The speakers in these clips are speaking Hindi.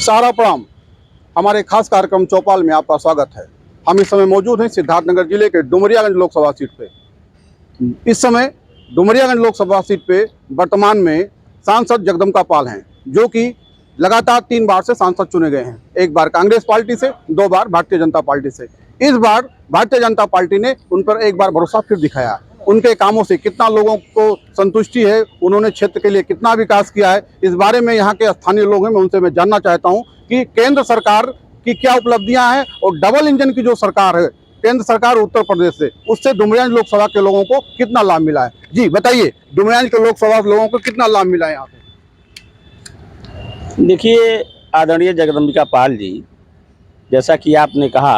सारा प्रणाम। हमारे खास कार्यक्रम चौपाल में आपका स्वागत है। हम इस समय मौजूद हैं सिद्धार्थनगर जिले के डुमरियागंज लोकसभा सीट पे। इस समय डुमरियागंज लोकसभा सीट पे वर्तमान में सांसद जगदम्बिका पाल हैं, जो कि लगातार 3 बार से सांसद चुने गए हैं। एक बार कांग्रेस पार्टी से, 2 बार भारतीय जनता पार्टी से। इस बार भारतीय जनता पार्टी ने उन पर एक बार भरोसा फिर दिखाया। उनके कामों से कितना लोगों को संतुष्टि है, उन्होंने क्षेत्र के लिए कितना विकास किया है, इस बारे में यहाँ के स्थानीय लोग हैं, मैं उनसे मैं जानना चाहता हूँ कि केंद्र सरकार की क्या उपलब्धियां हैं और डबल इंजन की जो सरकार है केंद्र सरकार उत्तर प्रदेश से, उससे डुमरियागंज लोकसभा के लोगों को कितना लाभ मिला है। जी बताइए, डुमरियागंज के लोकसभा के लोगों को कितना लाभ मिला है यहाँ पे? देखिए आदरणीय जगदम्बिका पाल जी, जैसा कि आपने कहा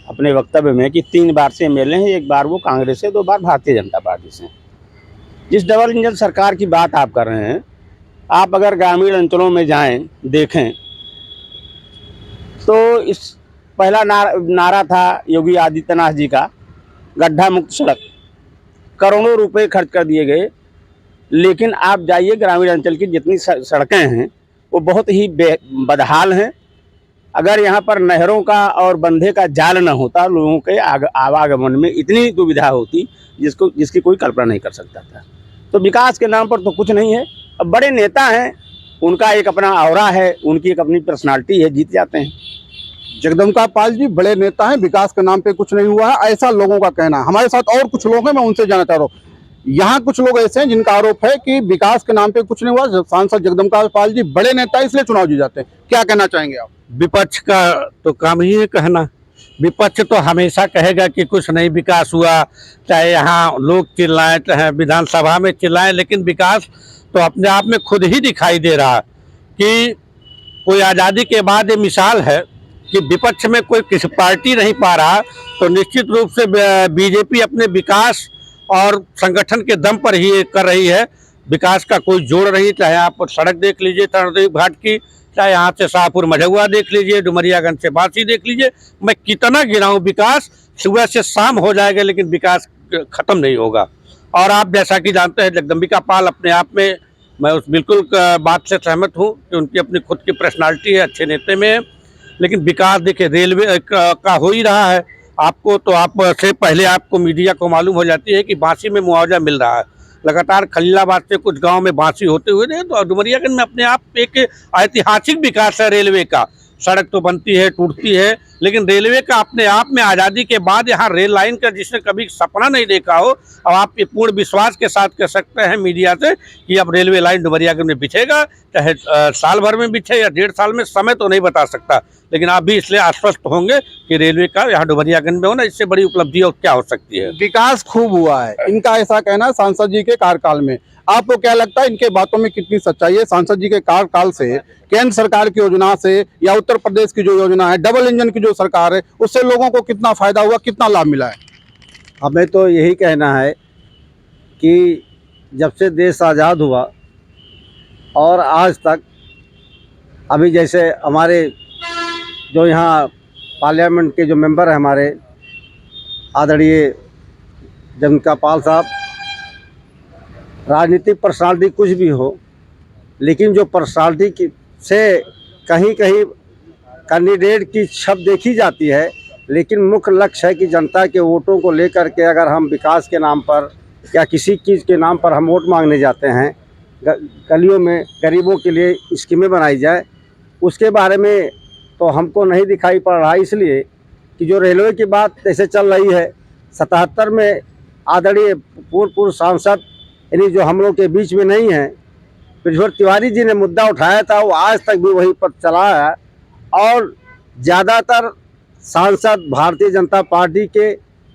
अपने वक्तव्य में कि 3 बार से एमएलए हैं, 1 बार वो कांग्रेस से, 2 बार भारतीय जनता पार्टी से। जिस डबल इंजन सरकार की बात आप कर रहे हैं, आप अगर ग्रामीण अंचलों में जाएं देखें तो इस पहला नारा था योगी आदित्यनाथ जी का, गड्ढा मुक्त सड़क। करोड़ों रुपए खर्च कर दिए गए, लेकिन आप जाइए ग्रामीण अंचल की जितनी सड़कें हैं वो बहुत ही बदहाल हैं। अगर यहाँ पर नहरों का और बंधे का जाल न होता, लोगों के आवागमन में इतनी दुविधा होती जिसकी कोई कल्पना नहीं कर सकता था। तो विकास के नाम पर तो कुछ नहीं है। अब बड़े नेता हैं, उनका एक अपना ऑरा है, उनकी एक अपनी पर्सनालिटी है, जीत जाते हैं। जगदम्बिका पाल जी बड़े नेता हैं, विकास के नाम पे कुछ नहीं हुआ है, ऐसा लोगों का कहना है। हमारे साथ और कुछ लोग हैं, मैं उनसे जानना चाह रहा हूँ। यहाँ कुछ लोग ऐसे हैं जिनका आरोप है कि विकास के नाम पे कुछ नहीं हुआ। सांसद जगदम्बिका पाल जी बड़े नेता इसलिए चुनाव जीत जाते हैं, क्या कहना चाहेंगे आप? विपक्ष का तो काम ही है कहना। विपक्ष तो हमेशा कहेगा कि कुछ नहीं विकास हुआ, चाहे यहाँ लोग चिल्लाएं, चाहे विधानसभा में चिल्लाएं, लेकिन विकास तो अपने आप में खुद ही दिखाई दे रहा कि कोई आज़ादी के बाद ये मिसाल है कि विपक्ष में कोई किसी पार्टी नहीं पा रहा, तो निश्चित रूप से बीजेपी अपने विकास और संगठन के दम पर ही कर रही है। विकास का कोई जोड़ नहीं, चाहे आप सड़क देख लीजिए तरणदेव घाट की, चाहे यहाँ से शाहपुर मझौआ देख लीजिए, डुमरियागंज से बासी देख लीजिए। मैं कितना गिनाऊं, विकास सुबह से शाम हो जाएगा लेकिन विकास खत्म नहीं होगा। और आप जैसा कि जानते हैं, जगदम्बिका पाल अपने आप में, मैं उस बिल्कुल बात से सहमत हूँ कि उनकी अपनी खुद की पर्सनालिटी है, अच्छे नेता में है, लेकिन विकास देखिए रेलवे का हो ही रहा है। आपको तो आपसे पहले आपको मीडिया को मालूम हो जाती है कि बासी में मुआवजा मिल रहा है। लगातार खलीलाबाद से कुछ गांव में बासी होते हुए रहे, तो डुमरियागंज में अपने आप एक ऐतिहासिक विकास है रेलवे का। सड़क तो बनती है, टूटती है, लेकिन रेलवे का अपने आप में आज़ादी के बाद यहाँ रेल लाइन का जिसने कभी सपना नहीं देखा हो, अब आप ये पूर्ण विश्वास के साथ कह सकते हैं मीडिया से कि अब रेलवे लाइन डुमरियागंज में बिछेगा, चाहे साल भर में बिछे या 1.5 साल में, समय तो नहीं बता सकता, लेकिन आप भी इसलिए आश्वस्त होंगे कि रेलवे का यहाँ डुमरियागंज में होना, इससे बड़ी उपलब्धि और क्या हो सकती है। विकास खूब हुआ है, इनका ऐसा कहना है सांसद जी के कार्यकाल में। आपको क्या लगता है इनके बातों में कितनी सच्चाई है? सांसद जी के कार्यकाल से, केंद्र सरकार की योजना से या उत्तर प्रदेश की जो योजना है, डबल इंजन की जो सरकार है, उससे लोगों को कितना फायदा हुआ, कितना लाभ मिला है? हमें तो यही कहना है कि जब से देश आज़ाद हुआ और आज तक, अभी जैसे हमारे जो यहाँ पार्लियामेंट के जो मेंबर हैं हमारे आदरणीय जगदम्बिका पाल साहब, राजनीतिक पर्सनालिटी कुछ भी हो, लेकिन जो पर्सनालिटी की से कहीं कहीं कैंडिडेट की छप देखी जाती है, लेकिन मुख्य लक्ष्य है कि जनता के वोटों को लेकर के अगर हम विकास के नाम पर या किसी चीज़ के नाम पर हम वोट मांगने जाते हैं, गलियों में गरीबों के लिए स्कीमें बनाई जाए, उसके बारे में तो हमको नहीं दिखाई पड़ रहा। इसलिए कि जो रेलवे की बात जैसे चल रही है, 77 में आदरणीय पूर्व सांसद यानी जो हम लोग के बीच में नहीं हैं, प्रज्वल तिवारी जी ने मुद्दा उठाया था, वो आज तक भी वही पर चला है। और ज़्यादातर सांसद भारतीय जनता पार्टी के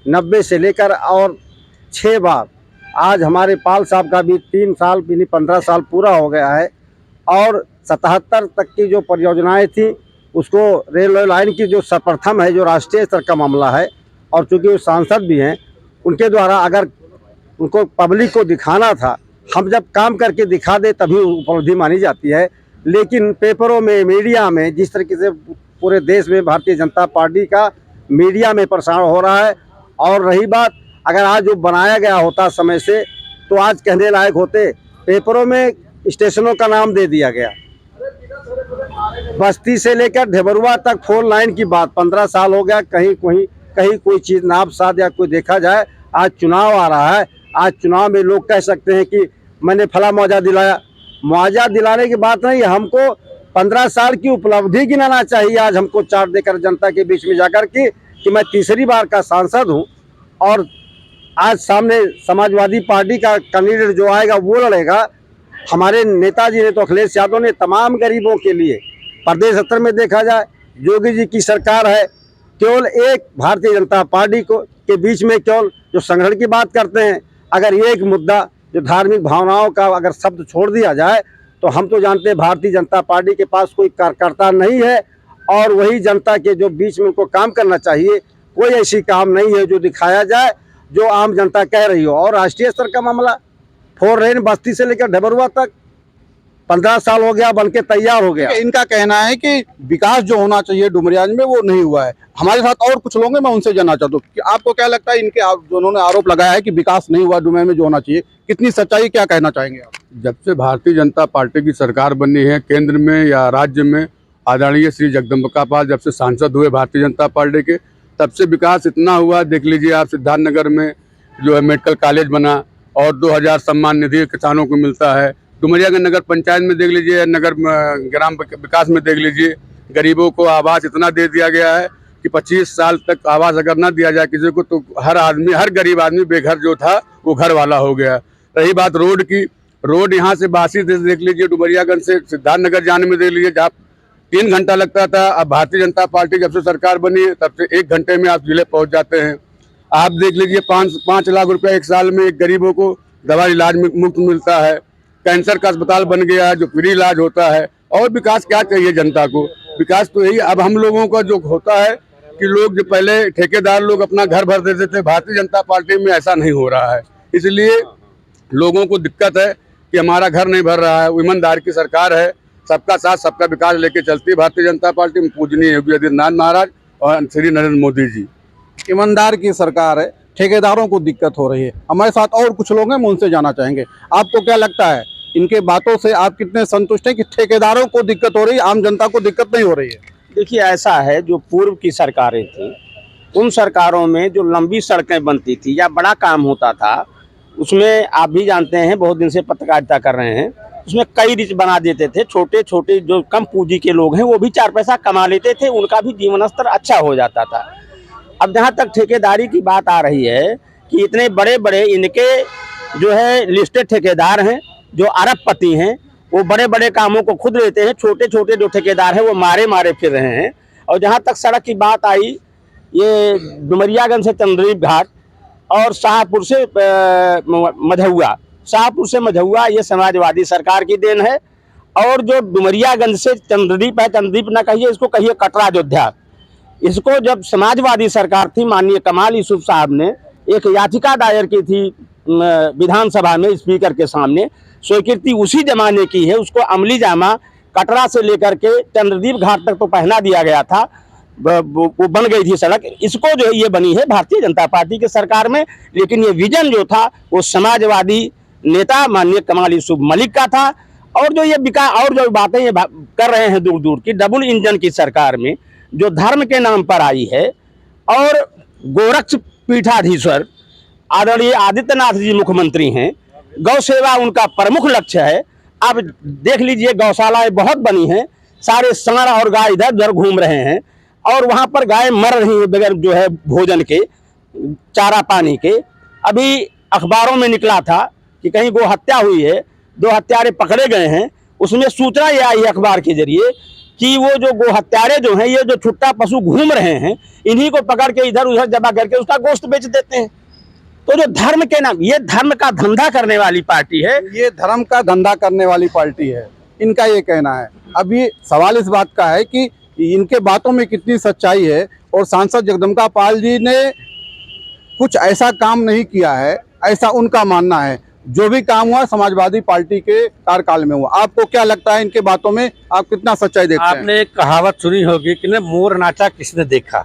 90 से लेकर और 6 बार, आज हमारे पाल साहब का भी 3 साल 15 साल पूरा हो गया है। और 77 तक की जो परियोजनाएं थी, उसको रेलवे लाइन की जो सर्वप्रथम है, जो राष्ट्रीय स्तर का मामला है, और चूँकि वो सांसद भी हैं, उनके द्वारा अगर उनको पब्लिक को दिखाना था, हम जब काम करके दिखा दे तभी उपलब्धि मानी जाती है। लेकिन पेपरों में, मीडिया में जिस तरीके से पूरे देश में भारतीय जनता पार्टी का मीडिया में प्रसारण हो रहा है, और रही बात अगर आज जो बनाया गया होता समय से, तो आज कहने लायक होते। पेपरों में स्टेशनों का नाम दे दिया गया, बस्ती से लेकर ढेबरुआ तक 4 लाइन की बात 15 साल हो गया, कहीं कोई चीज़ नाप साध या कोई देखा जाए। आज चुनाव आ रहा है, आज चुनाव में लोग कह सकते हैं कि मैंने फला मुआवजा दिलाया। मुआवजा दिलाने की बात नहीं, हमको 15 साल की उपलब्धि गिनाना चाहिए। आज हमको चार्ट देकर जनता के बीच में जाकर कि मैं तीसरी बार का सांसद हूं और आज सामने समाजवादी पार्टी का कैंडिडेट जो आएगा वो लड़ेगा। हमारे नेताजी ने तो अखिलेश यादव ने तमाम गरीबों के लिए प्रदेश स्तर में देखा जाए, योगी जी की सरकार है, केवल एक भारतीय जनता पार्टी को के बीच में केवल जो संगठन की बात करते हैं, अगर एक मुद्दा जो धार्मिक भावनाओं का अगर शब्द छोड़ दिया जाए तो हम तो जानते हैं भारतीय जनता पार्टी के पास कोई कार्यकर्ता नहीं है और वही जनता के जो बीच में उनको काम करना चाहिए, कोई ऐसी काम नहीं है जो दिखाया जाए जो आम जनता कह रही हो। और राष्ट्रीय स्तर का मामला 4 लेन बस्ती से लेकर ढबरुआ तक 15 साल हो गया, बनके तैयार हो गया। इनका कहना है कि विकास जो होना चाहिए डुमरियागंज में वो नहीं हुआ है। हमारे साथ और कुछ लोग हैं, मैं उनसे जानना चाहता हूँ कि आपको क्या लगता है, इनके जो उन्होंने आरोप लगाया है कि विकास नहीं हुआ डुमरिया में जो होना चाहिए, कितनी सच्चाई, क्या कहना चाहेंगे आप? जब से भारतीय जनता पार्टी की सरकार बनी है केंद्र में या राज्य में, आदरणीय श्री जगदम्बिका पाल जब से सांसद हुए भारतीय जनता पार्टी के, तब से विकास इतना हुआ। देख लीजिए आप, सिद्धार्थनगर में जो है मेडिकल कॉलेज बना और 2000 सम्मान निधि किसानों को मिलता है। डुमरियागंज नगर पंचायत में देख लीजिए, नगर ग्राम विकास में देख लीजिए, गरीबों को आवास इतना दे दिया गया है कि 25 साल तक आवास अगर ना दिया जाए किसी को तो हर गरीब आदमी बेघर जो था वो घर वाला हो गया। रही बात रोड की, रोड यहाँ से बासी से देख लीजिए, डुमरियागंज से सिद्धार्थनगर जाने में देख लीजिए जहाँ 3 घंटा लगता था, अब भारतीय जनता पार्टी जब से सरकार बनी है तब से 1 घंटे में आप जिले पहुँच जाते हैं। आप देख लीजिए 5 लाख रुपया एक साल में एक गरीबों को दवा इलाज मुफ्त मिलता है। कैंसर का अस्पताल बन गया है जो फ्री इलाज होता है। और विकास क्या चाहिए जनता को? विकास तो यही। अब हम लोगों का जो होता है कि लोग जो पहले ठेकेदार लोग अपना घर भर देते थे, भारतीय जनता पार्टी में ऐसा नहीं हो रहा है, इसलिए लोगों को दिक्कत है कि हमारा घर नहीं भर रहा है। ईमानदार की सरकार है, सबका साथ सबका विकास लेके चलती है भारतीय जनता पार्टी में, पूजनीय योगी आदित्यनाथ महाराज और श्री नरेंद्र मोदी जी। ईमानदार की सरकार है, ठेकेदारों को दिक्कत हो रही है। हमारे साथ और कुछ लोग हैं, हम उनसे जानना चाहेंगे। आपको क्या लगता है, इनके बातों से आप कितने संतुष्ट हैं कि ठेकेदारों को दिक्कत हो रही है, आम जनता को दिक्कत नहीं हो रही है? देखिए ऐसा है, जो पूर्व की सरकारें थी उन सरकारों में जो लंबी सड़कें बनती थी या बड़ा काम होता था, उसमें आप भी जानते हैं, बहुत दिन से पत्रकारिता कर रहे हैं, उसमें कई रिच बना देते थे। छोटे छोटे जो कम पूंजी के लोग हैं वो भी 4 पैसा कमा लेते थे, उनका भी जीवन स्तर अच्छा हो जाता था। अब जहाँ तक ठेकेदारी की बात आ रही है कि इतने बड़े बड़े इनके जो है लिस्टेड ठेकेदार हैं, जो अरबपति हैं, वो बड़े बड़े कामों को खुद लेते हैं। छोटे छोटे जो ठेकेदार हैं वो मारे फिर रहे हैं। और जहाँ तक सड़क की बात आई, ये डुमरियागंज से चंद्रदीप घाट और शाहपुर से मझौआ ये समाजवादी सरकार की देन है। और जो डुमरियागंज से चंद्रदीप है, चंद्रदीप ना कहिए, इसको कहिए कटरा अयोध्या, इसको जब समाजवादी सरकार थी, माननीय कमाल यूसुफ साहब ने एक याचिका दायर की थी विधानसभा में स्पीकर के सामने, स्वीकृति उसी जमाने की है। उसको अमली जामा कटरा से लेकर के चंद्रदीप घाट तक तो पहना दिया गया था, वो बन गई थी सड़क। इसको जो है ये बनी है भारतीय जनता पार्टी की सरकार में, लेकिन ये विजन जो था वो समाजवादी नेता माननीय कमाल यूसुफ मलिक का था। और जो ये और जो बातें ये कर रहे हैं दूर दूर की, डबल इंजन की सरकार में जो धर्म के नाम पर आई है, और गोरक्ष पीठाधीश्वर आदरणीय आदित्यनाथ जी मुख्यमंत्री हैं, गौ सेवा उनका प्रमुख लक्ष्य है। अब देख लीजिए गौशालाएं बहुत बनी हैं, सारे सांड और गाय इधर उधर घूम रहे हैं और वहाँ पर गाय मर रही है बगैर जो है भोजन के, चारा पानी के। अभी अखबारों में निकला था कि कहीं गौ हत्या हुई है, 2 हत्यारे पकड़े गए हैं। उसमें सूचना ये आई है अखबार के जरिए कि वो जो गो हत्यारे जो हैं, ये जो छुट्टा पशु घूम रहे हैं, इन्हीं को पकड़ के इधर उधर जमा करके उसका गोश्त बेच देते हैं। तो जो धर्म के नाम, ये धर्म का धंधा करने वाली पार्टी है, ये धर्म का धंधा करने वाली पार्टी है, इनका ये कहना है। अब ये सवाल इस बात का है कि इनके बातों में कितनी सच्चाई है। और सांसद जगदम्बिका पाल जी ने कुछ ऐसा काम नहीं किया है, ऐसा उनका मानना है। जो भी काम हुआ समाजवादी पार्टी के कार्यकाल में हुआ। आपको क्या लगता है इनके बातों में, आप कितना सच्चाई देखते हैं? आपने एक कहावत सुनी होगी कि मोर नाचा किसने देखा,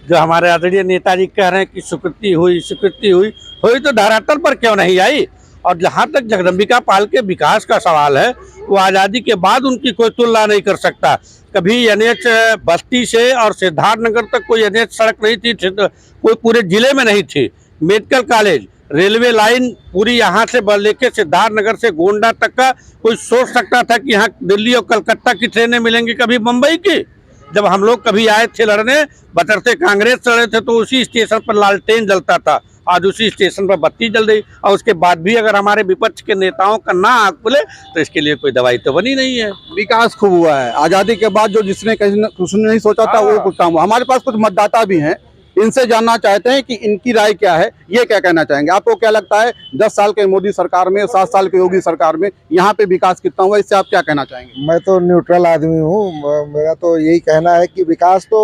जो हमारे आदरणीय नेताजी कह रहे हैं कि स्वीकृति हुई तो धरातल पर क्यों नहीं आई? और जहाँ तक जगदम्बिका पाल के विकास का सवाल है, वो आज़ादी के बाद उनकी कोई तुलना नहीं कर सकता। कभी NH बस्ती से और सिद्धार्थनगर तक कोई NH सड़क नहीं थी, कोई पूरे जिले में नहीं थी। मेडिकल कॉलेज, रेलवे लाइन पूरी यहाँ से लेके सिद्धार्थनगर से गोंडा तक का कोई सोच सकता था कि यहाँ दिल्ली और कलकत्ता की ट्रेनें मिलेंगी, कभी मुंबई की। जब हम लोग कभी आए थे लड़ने, बतरते कांग्रेस लड़े थे, तो उसी स्टेशन पर लालटेन जलता था, आज उसी स्टेशन पर बत्ती जल रही। और उसके बाद भी अगर हमारे विपक्ष के नेताओं का ना आग खुले तो इसके लिए कोई दवाई तो बनी नहीं है। विकास खूब हुआ है आज़ादी के बाद, जो जिसने कुछ नहीं सोचा था वो कुछ काम हुआ। हमारे पास कुछ मतदाता भी हैं, इनसे जानना चाहते हैं कि इनकी राय क्या है, ये क्या कहना चाहेंगे। आपको क्या लगता है 10 साल के मोदी सरकार में, 7 साल के योगी सरकार में यहाँ पे विकास कितना हुआ, इससे आप क्या कहना चाहेंगे। मैं तो न्यूट्रल आदमी हूँ। मेरा तो यही कहना है कि विकास तो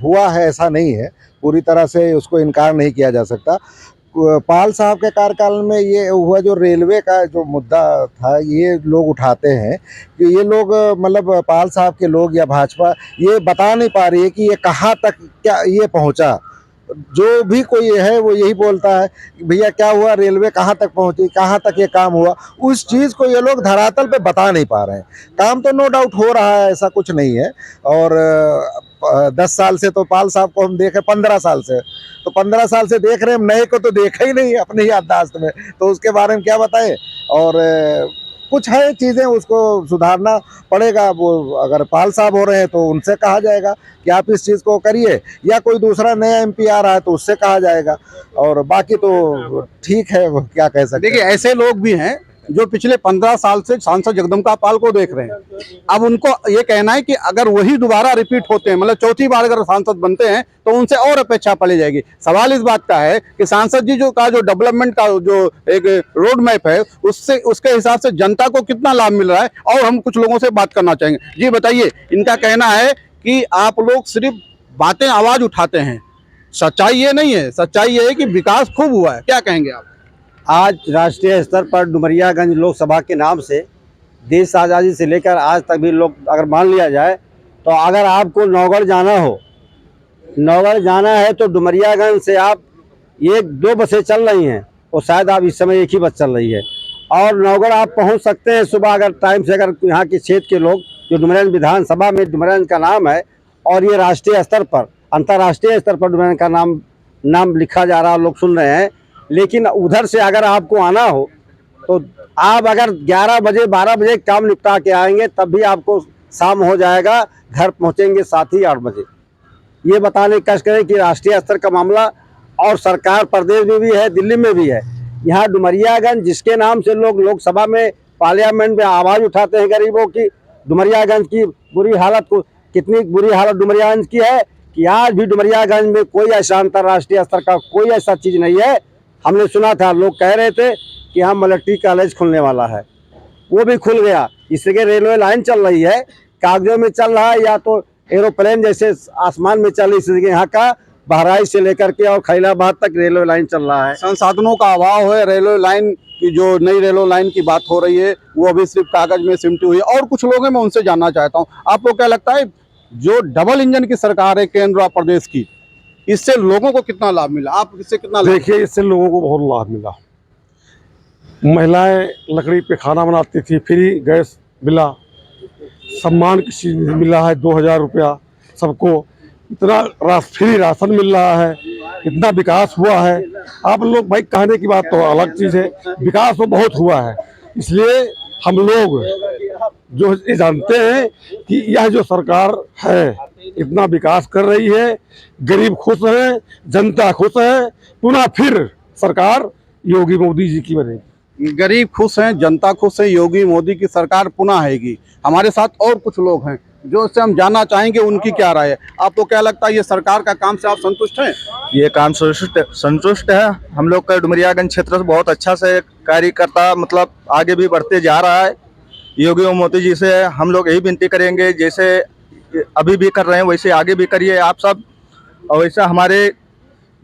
हुआ है, ऐसा नहीं है, पूरी तरह से उसको इनकार नहीं किया जा सकता। पाल साहब के कार्यकाल में ये हुआ, जो रेलवे का जो मुद्दा था, ये लोग उठाते हैं कि ये लोग मतलब पाल साहब के लोग या भाजपा ये बता नहीं पा रही है कि ये कहाँ तक क्या ये पहुँचा। जो भी कोई है वो यही बोलता है कि भैया क्या हुआ, रेलवे कहाँ तक पहुंची, कहाँ तक ये काम हुआ, उस चीज़ को ये लोग धरातल पे बता नहीं पा रहे हैं। काम तो नो डाउट हो रहा है, ऐसा कुछ नहीं है। और 10 साल से तो पाल साहब को हम देखे, 15 साल से, तो 15 साल से देख रहे हैं, नए को तो देखा ही नहीं अपनी याददाश्त में, तो उसके बारे में क्या बताएं। और कुछ है चीज़ें, उसको सुधारना पड़ेगा। वो अगर पाल साहब हो रहे हैं तो उनसे कहा जाएगा कि आप इस चीज़ को करिए, या कोई दूसरा नया MP आ रहा है तो उससे कहा जाएगा। और बाकी तो ठीक है, वो क्या कह सकते हैं। देखिए, ऐसे लोग भी हैं जो पिछले 15 साल से सांसद जगदम्बिका पाल को देख रहे हैं। अब उनको ये कहना है कि अगर वही दोबारा रिपीट होते हैं, मतलब चौथी बार अगर सांसद बनते हैं, तो उनसे और अपेक्षा पड़ी जाएगी। सवाल इस बात का है कि सांसद जी जो डेवलपमेंट का जो एक रोड मैप है, उससे उसके हिसाब से जनता को कितना लाभ मिल रहा है। और हम कुछ लोगों से बात करना चाहेंगे। जी बताइए, इनका कहना है कि आप लोग सिर्फ बातें, आवाज उठाते हैं, सच्चाई ये नहीं है। सच्चाई ये है कि विकास खूब हुआ है। क्या कहेंगे आप। आज राष्ट्रीय स्तर पर डुमरियागंज लोकसभा के नाम से देश आज़ादी से लेकर आज तक भी लोग, अगर मान लिया जाए तो अगर आपको नौगढ़ जाना हो, नौगढ़ जाना है तो डुमरियागंज से आप 1-2 बसें चल रही हैं, और शायद आप इस समय एक ही बस चल रही है, और नौगढ़ आप पहुंच सकते हैं सुबह अगर टाइम से। अगर यहाँ के क्षेत्र के लोग, जो डुमरियागंज विधानसभा में डुमरियागंज का नाम है, और ये राष्ट्रीय स्तर पर, अंतर्राष्ट्रीय स्तर पर डुमरियागंज का नाम लिखा जा रहा है, लोग सुन रहे हैं। लेकिन उधर से अगर आपको आना हो तो आप अगर 11 बजे 12 बजे काम निपटा के आएंगे, तब भी आपको शाम हो जाएगा, घर पहुंचेंगे 7 ही 8 बजे। ये बताने की कोशिश करें कि राष्ट्रीय स्तर का मामला, और सरकार प्रदेश में भी है, दिल्ली में भी है। यहाँ डुमरियागंज जिसके नाम से लोग लोकसभा में, पार्लियामेंट में आवाज़ उठाते हैं गरीबों की, डुमरियागंज की बुरी हालत को, कितनी बुरी हालत डुमरियागंज की है कि आज भी डुमरियागंज में कोई ऐसा अंतर्राष्ट्रीय स्तर का कोई ऐसा चीज़ नहीं है। हमने सुना था, लोग कह रहे थे कि यहाँ मिलिट्री कॉलेज खुलने वाला है, वो भी खुल गया। इसके रेलवे लाइन चल रही है, कागजों में चल रहा है, या तो एरोप्लेन जैसे आसमान में चल रही। इसलिए यहाँ का बहराइच से लेकर के और खैलाबाद तक रेलवे लाइन चल रहा है। संसाधनों का अभाव है। रेलवे लाइन की, जो नई रेलवे लाइन की बात हो रही है, वो अभी सिर्फ कागज में सिमटी हुई है। और कुछ लोग हैं, मैं उनसे जानना चाहता हूँ, आपको क्या लगता है, जो डबल इंजन की सरकार है केंद्र और प्रदेश की, इससे लोगों को कितना लाभ मिला। आप इससे कितना लाभ। देखिए, इससे लोगों को बहुत लाभ मिला। महिलाएं लकड़ी पे खाना बनाती थी, फ्री गैस मिला, सम्मान की चीज मिला है, 2000 रुपया सबको, इतना फ्री राशन मिल रहा है, इतना विकास हुआ है। आप लोग भाई कहने की बात तो अलग चीज़ है, विकास तो बहुत हुआ है। इसलिए हम लोग जो ये जानते हैं कि यह जो सरकार है इतना विकास कर रही है, गरीब खुश है, जनता खुश है, पुनः फिर सरकार योगी मोदी जी की बनेगी। गरीब खुश हैं, जनता खुश है, योगी मोदी की सरकार पुनः आएगी। हमारे साथ और कुछ लोग हैं जो इससे हम जानना चाहेंगे उनकी क्या राय है। आपको क्या लगता है, ये सरकार का काम से आप संतुष्ट हैं। ये काम संतुष्ट है। हम लोग का डुमरियागंज क्षेत्र से बहुत अच्छा से कार्यकर्ता, मतलब आगे भी बढ़ते जा रहा है। योगी मोदी जी से हम लोग यही विनती करेंगे, जैसे अभी भी कर रहे हैं वैसे आगे भी करिए आप सब। और वैसे हमारे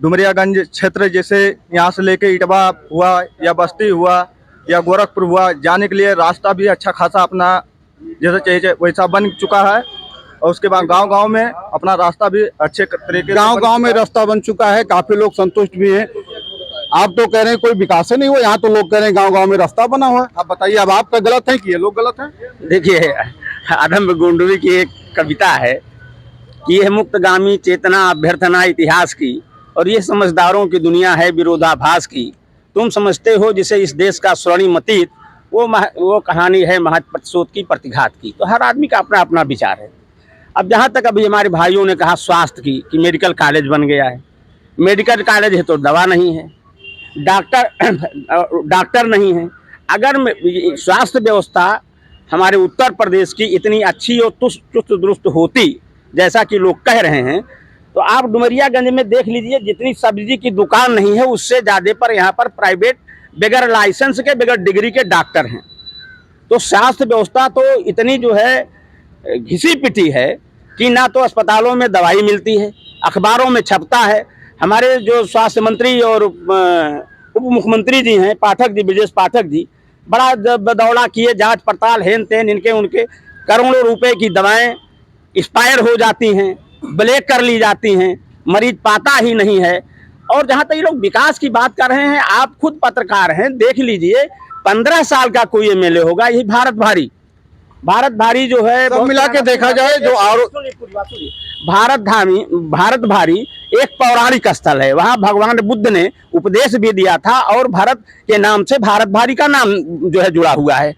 डुमरियागंज क्षेत्र, जैसे यहाँ से लेके इटवा हुआ, या बस्ती हुआ, या गोरखपुर हुआ, जाने के लिए रास्ता भी अच्छा खासा अपना जैसा चाहिए वैसा बन चुका है। और उसके बाद गांव-गांव में अपना रास्ता भी अच्छे तरीके से गांव-गांव में रास्ता बन चुका है, काफी लोग संतुष्ट भी हैं। आप तो कह रहे हैं कोई विकास ही नहीं हुआ, यहाँ तो लोग कह रहे हैं गांव-गांव में रास्ता बना हुआ है। आप बताइए, अब आपका गलत है कि ये लोग गलत हैं? देखिए, आदम गोंडवी की एक कविता है कि यह मुक्तगामी चेतना अभ्यर्थना इतिहास की, और ये समझदारों की दुनिया है विरोधाभास की। तुम समझते हो जिसे इस देश का स्वर्णिम अतीत, वो कहानी है महज प्रतिशोध की प्रतिघात की। तो हर आदमी का अपना अपना विचार है। अब जहाँ तक अभी हमारे भाइयों ने कहा स्वास्थ्य की, कि मेडिकल कॉलेज बन गया है। मेडिकल कॉलेज है तो दवा नहीं है, डॉक्टर नहीं है। अगर स्वास्थ्य व्यवस्था हमारे उत्तर प्रदेश की इतनी अच्छी और चुस्त दुरुस्त होती जैसा कि लोग कह रहे हैं, तो आप डुमरियागंज में देख लीजिए, जितनी सब्जी की दुकान नहीं है उससे ज़्यादा पर यहाँ पर प्राइवेट बगैर लाइसेंस के, बगैर डिग्री के डॉक्टर हैं। तो स्वास्थ्य व्यवस्था तो इतनी जो है घिसी पिटी है कि ना तो अस्पतालों में दवाई मिलती है, अखबारों में छपता है। हमारे जो स्वास्थ्य मंत्री और उप मुख्यमंत्री जी हैं, पाठक जी, ब्रजेश पाठक जी, बड़ा दौड़ा किए, जांच पड़ताल हेन तेन, इनके उनके करोड़ों रुपए की दवाएं एक्सपायर हो जाती हैं, ब्लैक कर ली जाती हैं, मरीज पाता ही नहीं है। और जहाँ तक ये लोग विकास की बात कर रहे हैं, आप खुद पत्रकार हैं, देख लीजिए 15 साल का कोई एमएलए होगा, यही भारत भारी जो है, सब मिला के देखा जाए जो भारत भारी एक पौराणिक स्थल है। वहाँ भगवान बुद्ध ने उपदेश भी दिया था और भारत के नाम से भारत भारी का नाम जो है जुड़ा हुआ है।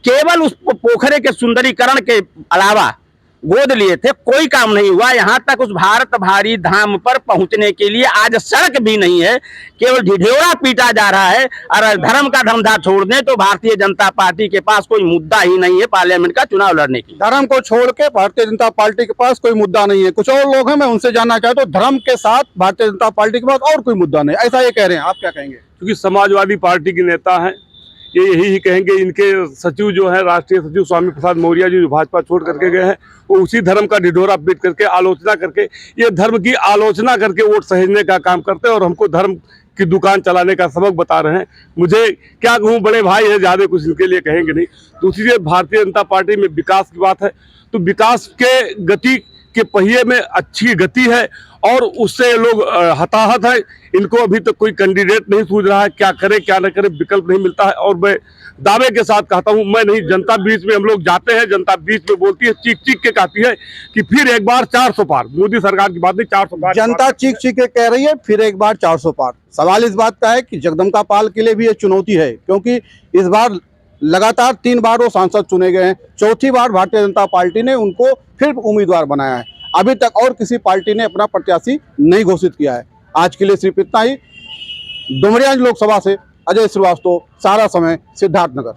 केवल उस पोखरे के सुंदरीकरण के अलावा गोद लिए थे, कोई काम नहीं हुआ। यहाँ तक उस भारत भारी धाम पर पहुंचने के लिए आज सड़क भी नहीं है, केवल ढिढोरा पीटा जा रहा है। और धर्म का धंधा छोड़ दें तो भारतीय जनता पार्टी के पास कोई मुद्दा ही नहीं है पार्लियामेंट का चुनाव लड़ने की। धर्म को छोड़ के भारतीय जनता पार्टी के पास कोई मुद्दा नहीं है। कुछ और लोग हैं, मैं उनसे जानना चाहता हूँ, धर्म के साथ भारतीय जनता पार्टी के पास और कोई मुद्दा नहीं, ऐसा ये कह रहे हैं, आप क्या कहेंगे? क्योंकि समाजवादी पार्टी के नेता हैं, ये यही कहेंगे। इनके सचिव जो है, राष्ट्रीय सचिव स्वामी प्रसाद मौर्य जी, जो भाजपा छोड़ करके गए हैं, वो उसी धर्म का ढिढोरा पीट करके, आलोचना करके, ये धर्म की आलोचना करके वोट सहेजने का काम करते हैं और हमको धर्म की दुकान चलाने का सबक बता रहे हैं। मुझे क्या कहूँ, बड़े भाई है, ज़्यादा कुछ इनके लिए कहेंगे नहीं। दूसरी, भारतीय जनता पार्टी में विकास की बात है तो विकास के गति के पहिए में अच्छी गति है और उससे लोग हताहत है। इनको अभी तक कोई कैंडिडेट नहीं सूझ रहा है, क्या करे क्या न करे, विकल्प नहीं मिलता है। और मैं दावे के साथ कहता हूं, मैं नहीं, जनता बीच में हम लोग जाते हैं, जनता बीच में बोलती है, चीख चीख के कहती है कि फिर एक बार 400 पार। मोदी सरकार की बात नहीं, 400 पार। जनता चीख चीख के कह रही है फिर एक बार 400 पार। सवाल इस बात का है कि जगदम्बिका पाल के लिए भी ये चुनौती है, क्योंकि इस बार लगातार 3 बार वो सांसद चुने गए हैं। चौथी बार भारतीय जनता पार्टी ने उनको फिर उम्मीदवार बनाया है। अभी तक और किसी पार्टी ने अपना प्रत्याशी नहीं घोषित किया है। आज के लिए सिर्फ इतना ही। डुमरियागंज लोकसभा से अजय श्रीवास्तव, सारा समय, सिद्धार्थनगर।